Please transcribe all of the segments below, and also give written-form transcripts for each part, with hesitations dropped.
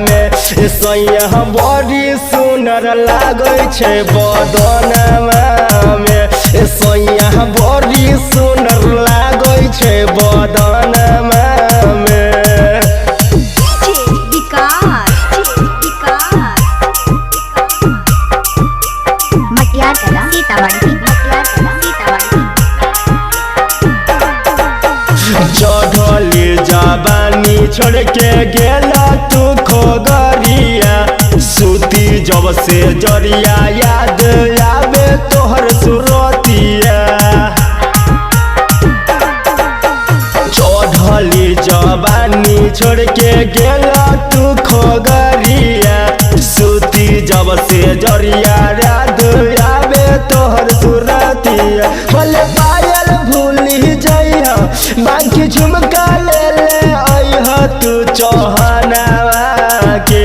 में सैया बड़ी सुनर लागै छै बदनमा में सैया बड़ी सुनर लागै छै बदनमा में। चढ़ली जवानी छोड़ के गेला तू खोगरिया सूती जब से जरिया याद आवे तोहर सुरतिया। चढ़ली जवानी छोड़ के गेला तू खोगरिया सूती जब से जरिया याद आवे तोहर सुरतिया। बोले पायल भूली जइहा बाकी झुमका ले ले आइहा तू चौहानवा के।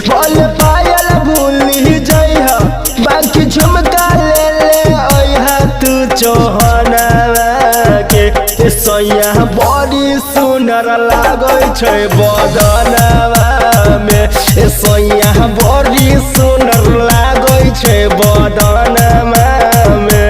बोले पायल भूली जइहा बाकी झुमका ले ले आइहा तू चौहानवा के। सैया बड़ी सुनर लागै छै बदनवा में सैया बड़ी सुनर लागै छै बदनमा में।